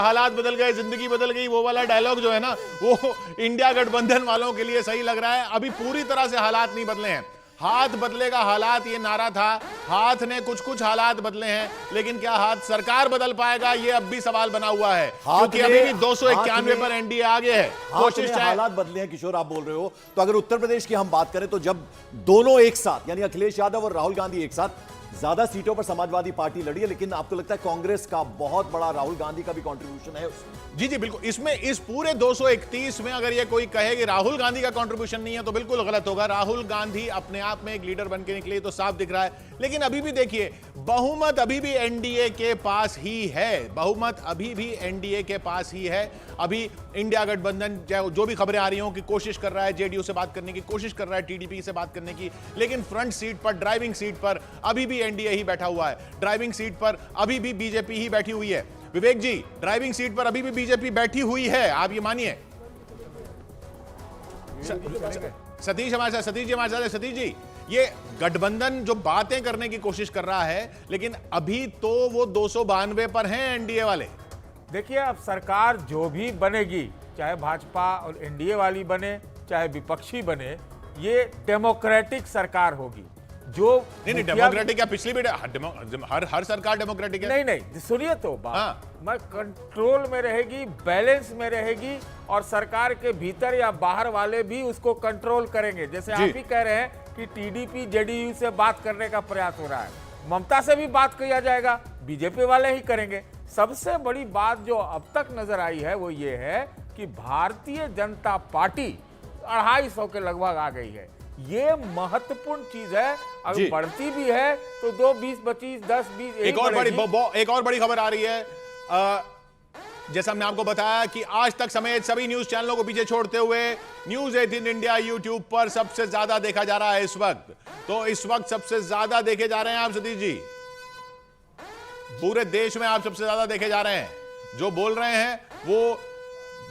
हालात बदल गए, जिंदगी बदल गई, वो वाला डायलॉग जो है ना, वो इंडिया गठबंधन वालों के लिए सही लग रहा है। अभी पूरी तरह से हालात नहीं बदले हैं। हाथ बदलेगा हालात, ये नारा था। हाथ ने कुछ कुछ हालात बदले हैं, लेकिन क्या हाथ सरकार बदल पाएगा, ये अब भी सवाल बना हुआ है, क्योंकि अभी भी 291 पर एनडीए आगे है। कोशिश हालात बदले हैं, किशोर आप बोल रहे हो। तो अगर उत्तर प्रदेश की हम बात करें तो जब दोनों एक साथ, यानी अखिलेश यादव और राहुल गांधी एक साथ, ज्यादा सीटों पर समाजवादी पार्टी लड़ी है, लेकिन आपको लगता है कांग्रेस का बहुत बड़ा, राहुल गांधी का भी कंट्रीब्यूशन है उसमें? जी जी बिल्कुल। इसमें इस पूरे 231 में अगर ये कोई कहे कि राहुल गांधी का कंट्रीब्यूशन नहीं है तो बिल्कुल गलत होगा। राहुल गांधी अपने आप में एक लीडर बन के निकले तो साफ दिख रहा है, लेकिन अभी भी देखिए बहुमत अभी भी एनडीए के पास ही है। बहुमत अभी भी एनडीए के पास ही है। अभी इंडिया गठबंधन जो भी खबरें आ रही हो कि कोशिश कर रहा है जेडीयू से बात करने की, कोशिश कर रहा है टीडीपी से बात करने की, लेकिन फ्रंट सीट पर, ड्राइविंग सीट पर अभी भी एनडीए ही बैठा हुआ है। ड्राइविंग सीट पर अभी भी बीजेपी ही बैठी हुई है। विवेक जी, ड्राइविंग सीट पर अभी भी बीजेपी बैठी हुई है, आप ये मानिए? सतीश हमारे साथ, सतीश जी हमारे साथ है। सतीश जी, ये गठबंधन जो बातें करने की कोशिश कर रहा है, लेकिन अभी तो वो 292 पर हैं एनडीए वाले। देखिए, अब सरकार जो भी बनेगी, चाहे भाजपा और एनडीए वाली बने, चाहे विपक्षी बने, ये डेमोक्रेटिक सरकार होगी। जो नहीं डेमोक्रेटिक क्या पिछली भी हर सरकार डेमोक्रेटिक है? नहीं, सुनिए तो बात। मैं कंट्रोल में रहेगी, बैलेंस में रहेगी, और सरकार के भीतर या बाहर वाले भी उसको कंट्रोल करेंगे। जैसे आप ही कह रहे हैं कि टीडीपी जेडीयू से बात करने का प्रयास हो रहा है, ममता से भी बात किया जाएगा, बीजेपी वाले ही करेंगे। सबसे बड़ी बात जो अब तक नजर आई है वो ये है कि भारतीय जनता पार्टी 250 के लगभग आ गई है। ये महत्वपूर्ण चीज है। अगर बढ़ती भी है तो 2, 20, 25, 10, 20 एक और बड़ी खबर आ रही है। जैसा हमने आपको बताया कि आज तक समेत सभी न्यूज चैनलों को पीछे छोड़ते हुए न्यूज 18 इंडिया यूट्यूब पर सबसे ज्यादा देखा जा रहा है इस वक्त। तो इस वक्त सबसे ज्यादा देखे जा रहे हैं आप सतीश जी, पूरे देश में आप सबसे ज्यादा देखे जा रहे हैं। जो बोल रहे हैं वो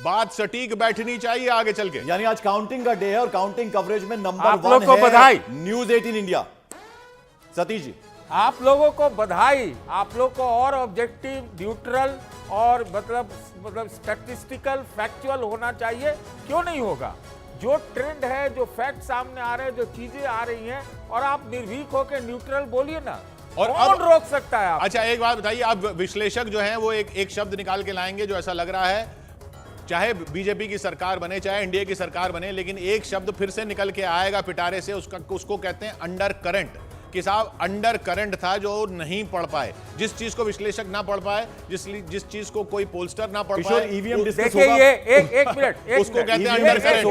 बात सटीक बैठनी चाहिए आगे चल के। यानी आज काउंटिंग का डे है और काउंटिंग कवरेज में नंबर 1 आप लोग को बधाई, न्यूज 18 इंडिया। सतीश जी, आप लोगों को बधाई। आप लोग को और ऑब्जेक्टिव, न्यूट्रल और मतलब स्टैटिस्टिकल, फैक्चुअल होना चाहिए। क्यों नहीं होगा? जो ट्रेंड है, जो फैक्ट सामने आ रहे हैं, जो चीजें आ रही हैं, और आप निर्भीक होकर न्यूट्रल बोलिए ना, और कौन रोक सकता है आप? अच्छा, एक बात बताइए, अब विश्लेषक जो है वो एक शब्द निकाल के लाएंगे जो ऐसा लग रहा है, चाहे बीजेपी की सरकार बने, चाहे एनडीए की सरकार बने, लेकिन एक शब्द फिर से निकल के आएगा पिटारे से, उसको कहते हैं अंडर करंट। कि साहब अंडर करंट था जो नहीं पढ़ पाए, जिस चीज को विश्लेषक ना पढ़ पाए, जिस चीज को कोई पोलस्टर ना पढ़ पाए। ईवीएम देखिए, ये एक मिनट, उसको कहते हैं अंडर करंट।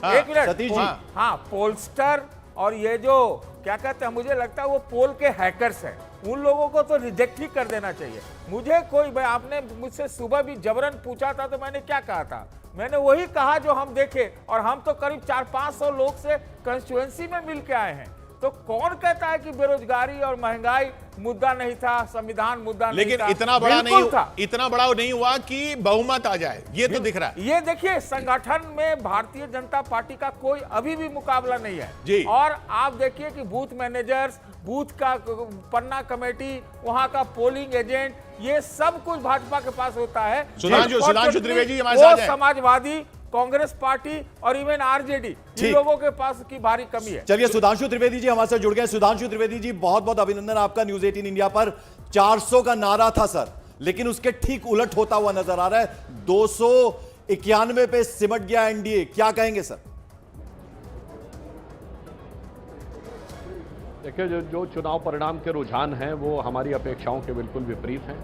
एक मिनट सतीश जी, हाँ, पोलस्टर और ये जो क्या कहते हैं, मुझे लगता है वो पोल के हैकर्स हैं, उन लोगों को तो रिजेक्ट ही कर देना चाहिए। मुझे कोई, आपने मुझसे सुबह भी जबरन पूछा था तो मैंने क्या कहा था? मैंने वही कहा जो हम देखे, और हम तो करीब 400-500 लोग से कंस्टिट्यूएंसी में मिल के आए हैं। तो कौन कहता है कि बेरोजगारी और महंगाई मुद्दा नहीं था, संविधान मुद्दा नहीं था? लेकिन इतना बड़ा नहीं हुआ कि बहुमत आ जाए, ये तो दिख रहा है। ये देखिए, संगठन में भारतीय जनता पार्टी का कोई अभी भी मुकाबला नहीं है जी। और आप देखिए कि बूथ मैनेजर्स, बूथ का पन्ना कमेटी, वहां का पोलिंग एजेंट, ये सब कुछ भाजपा के पास होता है। सुधांशु त्रिवेदी हमारे साथ हैं। समाजवादी, कांग्रेस पार्टी और इवन आरजेडी, इन लोगों के पास की भारी कमी है। चलिए, सुधांशु त्रिवेदी जी हमारे साथ जुड़ गए। सुधांशु त्रिवेदी जी, बहुत बहुत अभिनंदन आपका। न्यूज 18 इंडिया पर 400 का नारा था सर, लेकिन उसके ठीक उलट होता हुआ नजर आ रहा है। 291 पे सिमट गया एनडीए, क्या कहेंगे सर? देखिए, जो चुनाव परिणाम के रुझान हैं वो हमारी अपेक्षाओं के बिल्कुल विपरीत हैं।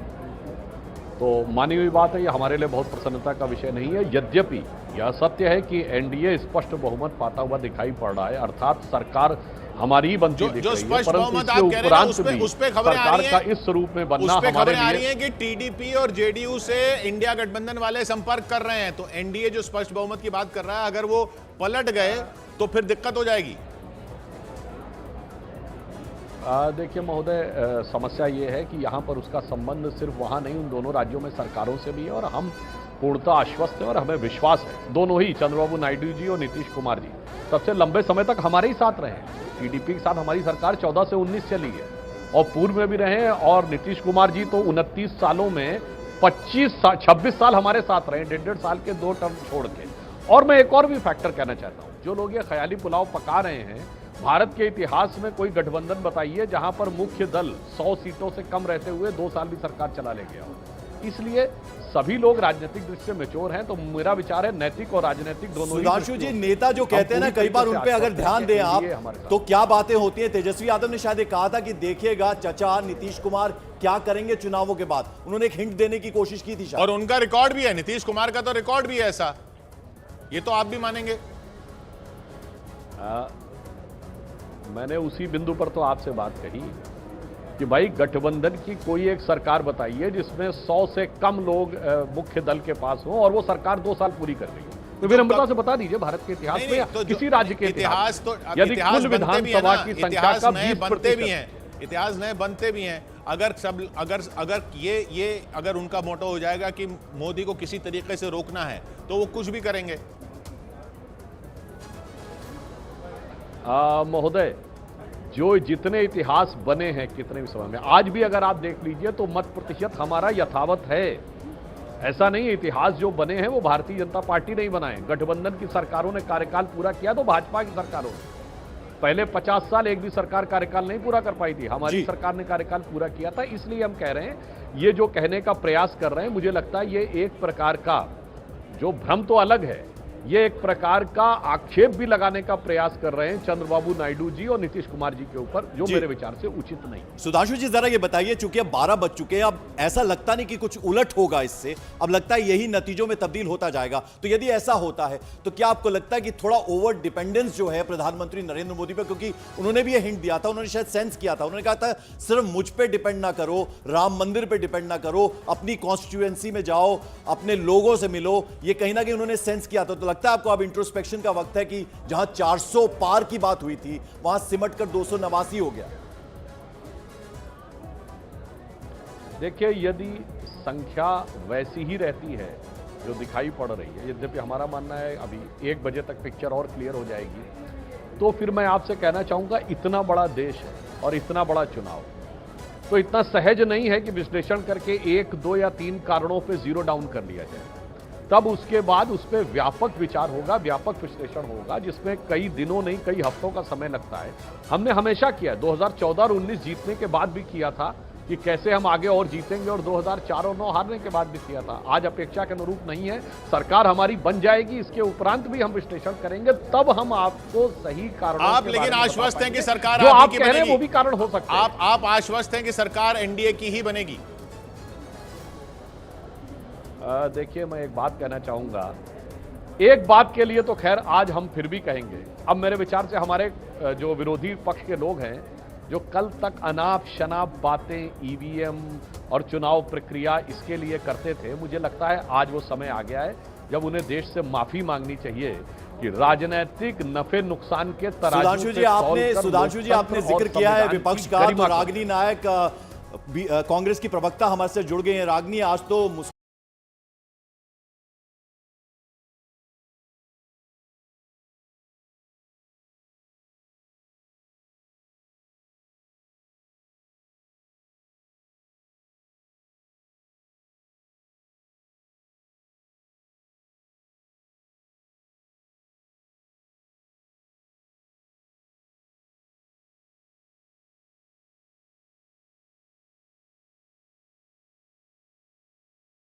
तो मानी हुई बात है, ये हमारे लिए बहुत प्रसन्नता का विषय नहीं है। यद्यपि यह सत्य है कि एनडीए स्पष्ट बहुमत पाता हुआ दिखाई पड़ रहा है, अर्थात सरकार हमारी ही बनती दिख रही है, परंतु इसके उपरांत भी सरकार का इस स्वरूप में बनना हमारे लिए। आ रही है कि टीडीपी और जेडीयू से इंडिया गठबंधन वाले संपर्क कर रहे हैं, तो एनडीए जो स्पष्ट बहुमत की बात कर रहा है, अगर वो पलट गए तो फिर दिक्कत हो जाएगी। देखिए महोदय, समस्या ये है कि यहाँ पर उसका संबंध सिर्फ वहाँ नहीं, उन दोनों राज्यों में सरकारों से भी है, और हम पूर्णतः आश्वस्त हैं और हमें विश्वास है, दोनों ही चंद्रबाबू नायडू जी और नीतीश कुमार जी सबसे लंबे समय तक हमारे ही साथ रहे हैं। टीडीपी के साथ हमारी सरकार 14 से 19 चली है और पूर्व में भी रहे हैं, और नीतीश कुमार जी तो 29 सालों में 26 साल हमारे साथ रहे, 1.5 साल के 2 टर्म छोड़ के। और मैं एक और भी फैक्टर कहना चाहता हूं, जो लोग ये ख्याली पुलाव पका रहे हैं, भारत के इतिहास में कोई गठबंधन बताइए जहां पर मुख्य दल 100 सीटों से कम रहते हुए 2 साल भी सरकार चला ले गया हो। इसलिए सभी लोग राजनीतिक दृष्टि से मैच्योर हैं, तो मेरा विचार है नैतिक और राजनीतिक दोनों ही। सुधांशु जी, नेता जो कहते हैं ना, कई बार उन पे अगर ध्यान दें आप तो क्या बातें होती हैं। तेजस्वी यादव ने शायद कहा था कि देखिएगा चचा नीतीश कुमार क्या करेंगे चुनावों के बाद, उन्होंने एक हिंट देने की कोशिश की थी शायद। और उनका रिकॉर्ड भी है, नीतीश कुमार का तो रिकॉर्ड भी है ऐसा, ये तो आप भी मानेंगे। मैंने उसी बिंदु पर तो आपसे बात कही कि भाई गठबंधन की कोई एक सरकार बताइए जिसमें 100 से कम लोग मुख्य दल के पास हो और वो सरकार 2 साल पूरी कर रही हो। तो विनम्रता से बता दीजिए भारत के इतिहास में या किसी राज्य के इतिहास तो यदि कुल विधानसभा की संख्या का 20% इतिहास नए बनते भी हैं। अगर उनका मोटो हो जाएगा कि मोदी को किसी तरीके से रोकना है तो वो कुछ भी करेंगे। महोदय, जो जितने इतिहास बने हैं कितने भी समय में, आज भी अगर आप देख लीजिए तो मत प्रतिशत हमारा यथावत है। ऐसा नहीं है, इतिहास जो बने हैं वो भारतीय जनता पार्टी नहीं बनाए, गठबंधन की सरकारों ने कार्यकाल पूरा किया तो भाजपा की सरकारों ने। पहले 50 साल एक भी सरकार कार्यकाल नहीं पूरा कर पाई थी, हमारी सरकार ने कार्यकाल पूरा किया था। इसलिए हम कह रहे हैं, ये जो कहने का प्रयास कर रहे हैं, मुझे लगता है ये एक प्रकार का जो भ्रम तो अलग है, ये एक प्रकार का आक्षेप भी लगाने का प्रयास कर रहे हैं चंद्रबाबू नायडू जी और नीतीश कुमार जी के ऊपर, जो मेरे विचार से उचित नहीं। सुधांशु जी, जरा ये बताइए, चूंकि अब 12 बज चुके हैं, अब ऐसा लगता नहीं कि कुछ उलट होगा इससे, अब लगता है यही नतीजों में तब्दील होता जाएगा। तो यदि ऐसा होता है तो क्या आपको लगता है कि थोड़ा ओवर डिपेंडेंस जो है प्रधानमंत्री नरेंद्र मोदी पर, क्योंकि उन्होंने भी ये हिंट दिया था, उन्होंने शायद सेंस किया था, उन्होंने कहा था सिर्फ मुझ पर डिपेंड ना करो, राम मंदिर पर डिपेंड ना करो, अपनी कॉन्स्टिट्यूएंसी में जाओ, अपने लोगों से मिलो, ये कहीं ना कहीं उन्होंने सेंस किया था। तो लगता है आपको अब इंट्रोस्पेक्शन का वक्त है कि जहां 400 पार की बात हुई थी वहां सिमट कर 289 हो गया? देखिए, यदि संख्या वैसी ही रहती है जो दिखाई पड़ रही है, यद्यपि हमारा मानना है अभी 1 बजे तक पिक्चर और क्लियर हो जाएगी, तो फिर मैं आपसे कहना चाहूंगा, इतना बड़ा देश है और इतना बड़ा चुनाव, तो इतना सहज नहीं है कि विश्लेषण करके 1, 2 या 3 कारणों पे जीरो डाउन कर लिया जाए। तब उसके बाद उस पर व्यापक विचार होगा, व्यापक विश्लेषण होगा, जिसमें कई दिनों नहीं कई हफ्तों का समय लगता है। हमने हमेशा किया, 2014 और 19 जीतने के बाद भी किया था कि कैसे हम आगे और जीतेंगे, और 2004 और 9 हारने के बाद भी किया था। आज अपेक्षा के अनुरूप नहीं है, सरकार हमारी बन जाएगी, इसके उपरांत भी हम विश्लेषण करेंगे, तब हम आपको सही कारण। आप लेकिन आश्वस्त हैं कि सरकार जो आप की कह रहे हैं बनेगी? वो भी कारण हो सकता है। आप आश्वस्त हैं कि सरकार एनडीए की ही बनेगी? देखिए, मैं एक बात कहना चाहूंगा, एक बात के लिए तो खैर आज हम फिर भी कहेंगे। अब मेरे विचार से हमारे जो विरोधी पक्ष के लोग हैं, जो कल तक अनाप शनाप बातें ईवीएम और चुनाव प्रक्रिया इसके लिए करते थे, मुझे लगता है आज वो समय आ गया है जब उन्हें देश से माफी मांगनी चाहिए कि राजनीतिक नफे नुकसान के तराजू। सुधांशु जी, आपने जिक्र किया है विपक्ष का, तो रागिनी नायक कांग्रेस की प्रवक्ता हमारे से जुड़ गए हैं। रागिनी, आज तो